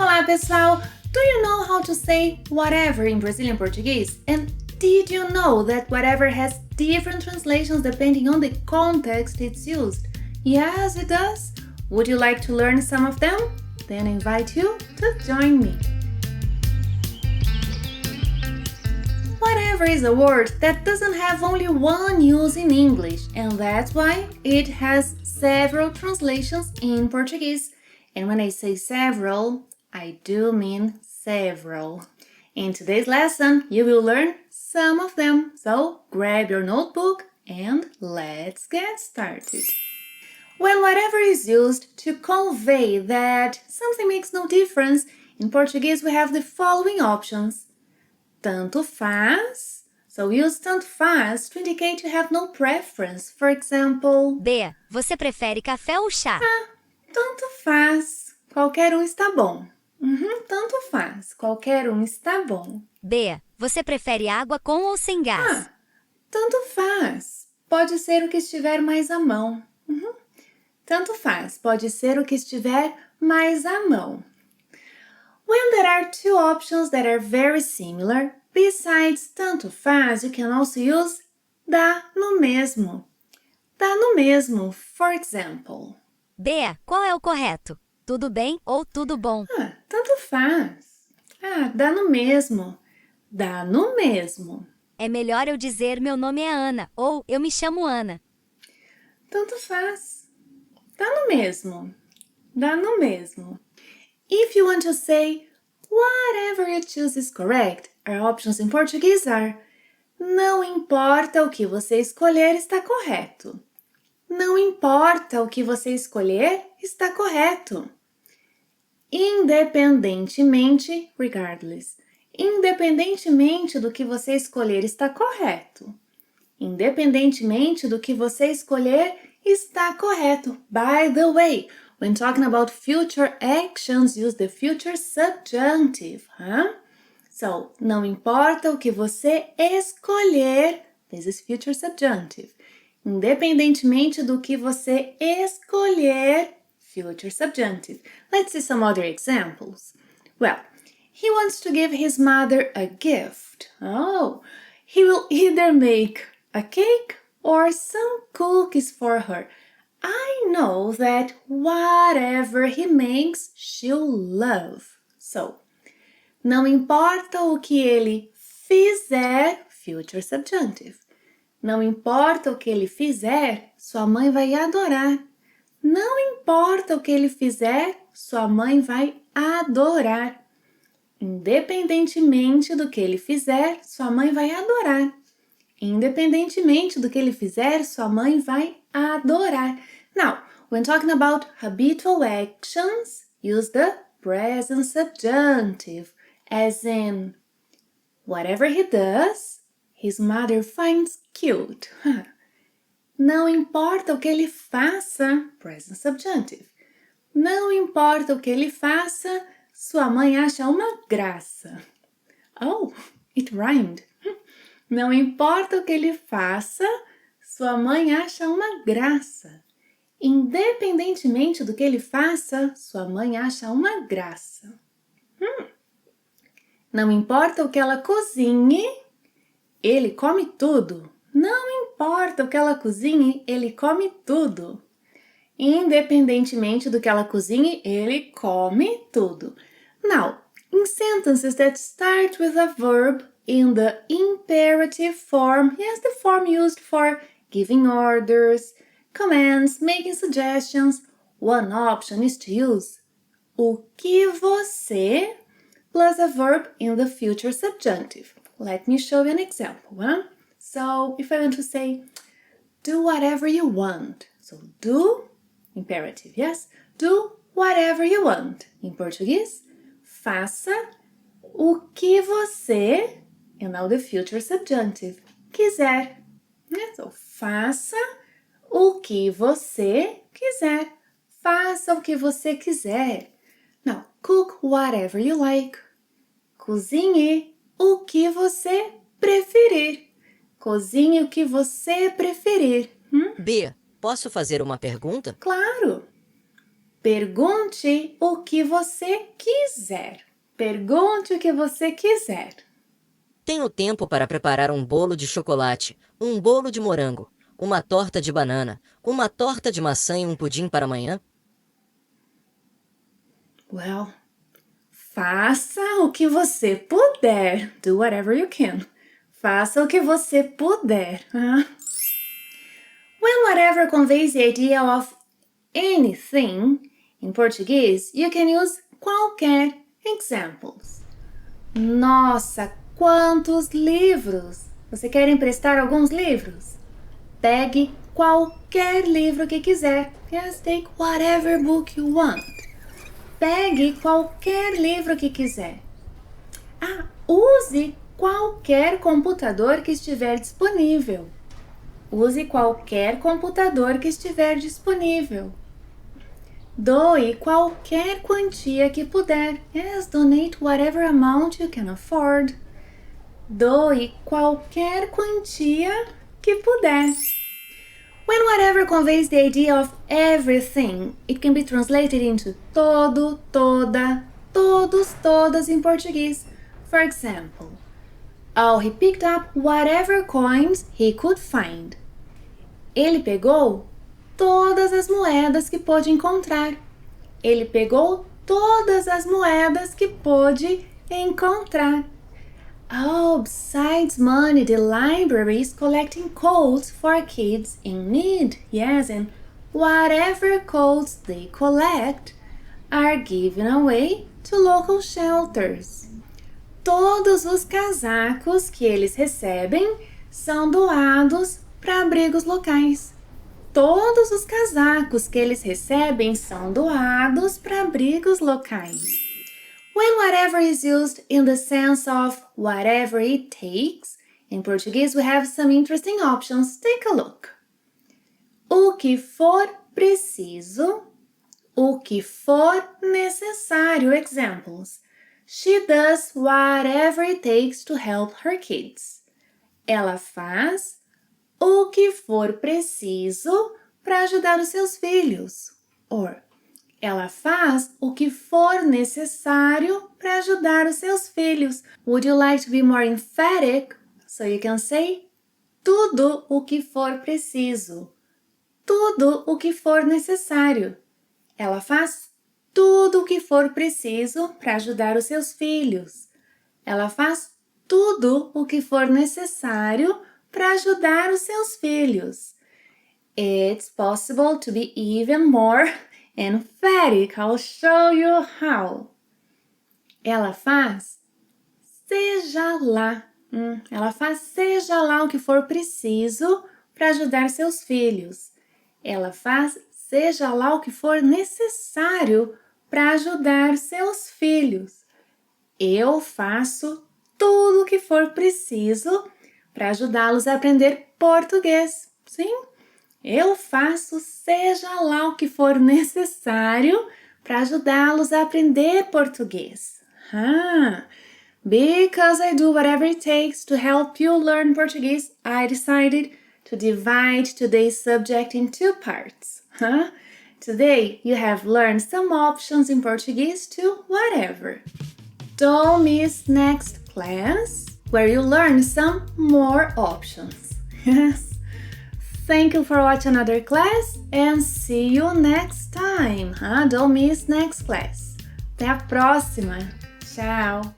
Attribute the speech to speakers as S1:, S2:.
S1: Olá, pessoal! Do you know how to say whatever in Brazilian Portuguese? And did you know that whatever has different translations depending on the context it's used? Yes, it does! Would you like to learn some of them? Then I invite you to join me. Whatever is a word that doesn't have only one use in English, and that's why it has several translations in Portuguese. And when I say several, I do mean several. In today's lesson, you will learn some of them. So grab your notebook and let's get started. When whatever is used to convey that something makes no difference, in Portuguese we have the following options. Tanto faz. So use tanto faz to indicate you have no preference. For example,
S2: B. Você prefere café ou chá?
S1: tanto faz. Qualquer um está bom. Tanto faz. Qualquer um está bom.
S2: B. Você prefere água com ou sem gás?
S1: Tanto faz. Pode ser o que estiver mais à mão. Tanto faz. Pode ser o que estiver mais à mão. When there are two options that are very similar, besides tanto faz, you can also use dá no mesmo. Dá no mesmo. For example,
S2: B. Qual é o correto? Tudo bem ou tudo bom?
S1: tanto faz. Dá no mesmo. Dá no mesmo.
S2: É melhor eu dizer meu nome é Ana ou eu me chamo Ana.
S1: Tanto faz. Dá no mesmo. Dá no mesmo. If you want to say whatever you choose is correct, our options in Portuguese are não importa o que você escolher está correto. Não importa o que você escolher está correto. Independentemente, regardless. Independentemente do que você escolher está correto. Independentemente do que você escolher está correto. By the way, when talking about future actions, use the future subjunctive, So, não importa o que você escolher, this is future subjunctive. Independentemente do que você escolher, future subjunctive. Let's see some other examples. Well, he wants to give his mother a gift. He will either make a cake or some cookies for her. I know that whatever he makes, she'll love. So, não importa o que ele fizer, future subjunctive. Não importa o que ele fizer, sua mãe vai adorar. Não importa o que ele fizer, sua mãe vai adorar. Independentemente do que ele fizer, sua mãe vai adorar. Independentemente do que ele fizer, sua mãe vai adorar. Now, when talking about habitual actions, use the present subjunctive, as in, whatever he does, his mother finds cute. Não importa o que ele faça, present subjunctive. Não importa o que ele faça, sua mãe acha uma graça. Oh, it rhymed. Não importa o que ele faça, sua mãe acha uma graça. Independentemente do que ele faça, sua mãe acha uma graça. Não importa o que ela cozinhe, ele come tudo. Não importa o que ela cozinhe, ele come tudo. Independentemente do que ela cozinhe, ele come tudo. Now, in sentences that start with a verb in the imperative form, yes, the form used for giving orders, commands, making suggestions, one option is to use o que você plus a verb in the future subjunctive. Let me show you an example. So, if I want to say, do whatever you want. So, do, imperative, yes? Do whatever you want. Em português, faça o que você, and now the future subjunctive, quiser. So, faça o que você quiser. Faça o que você quiser. Now, cook whatever you like. Cozinhe o que você preferir. Cozinhe o que você preferir.
S3: B. Posso fazer uma pergunta?
S1: Claro. Pergunte o que você quiser. Pergunte o que você quiser.
S3: Tenho tempo para preparar um bolo de chocolate, um bolo de morango, uma torta de banana, uma torta de maçã e um pudim para amanhã?
S1: Well, faça o que você puder. Do whatever you can. Faça o que você puder. When whatever conveys the idea of anything, in Português, you can use qualquer examples. Nossa, quantos livros! Você quer emprestar alguns livros? Pegue qualquer livro que quiser. Just take whatever book you want. Pegue qualquer livro que quiser. Use qualquer computador que estiver disponível. Use qualquer computador que estiver disponível. Doe qualquer quantia que puder. Yes, donate whatever amount you can afford. Doe qualquer quantia que puder. When whatever conveys the idea of everything, it can be translated into todo, toda, todos, todas em português. For example, he picked up whatever coins he could find. Ele pegou todas as moedas que pôde encontrar. Ele pegou todas as moedas que pôde encontrar. Besides money, the library is collecting codes for kids in need. Yes, and whatever codes they collect are given away to local shelters. Todos os casacos que eles recebem são doados para abrigos locais. Todos os casacos que eles recebem são doados para abrigos locais. When whatever is used in the sense of whatever it takes, in Português we have some interesting options. Take a look. O que for preciso, o que for necessário. Examples. She does whatever it takes to help her kids. Ela faz o que for preciso para ajudar os seus filhos. Or, ela faz o que for necessário para ajudar os seus filhos. Would you like to be more emphatic? So you can say tudo o que for preciso. Tudo o que for necessário. Ela faz tudo o que for preciso para ajudar os seus filhos. Ela faz tudo o que for necessário para ajudar os seus filhos. It's possible to be even more emphatic. I'll show you how. Ela faz seja lá. Ela faz seja lá o que for preciso para ajudar seus filhos. Ela faz seja lá o que for necessário para ajudar seus filhos. Eu faço tudo o que for preciso para ajudá-los a aprender português. Sim, eu faço seja lá o que for necessário para ajudá-los a aprender português. Because I do whatever it takes to help you learn Portuguese, I decided to divide today's subject in two parts. Today, you have learned some options in Portuguese to whatever. Don't miss next class, where you learn some more options. Yes. Thank you for watching another class and see you next time. Don't miss next class. Até a próxima. Tchau.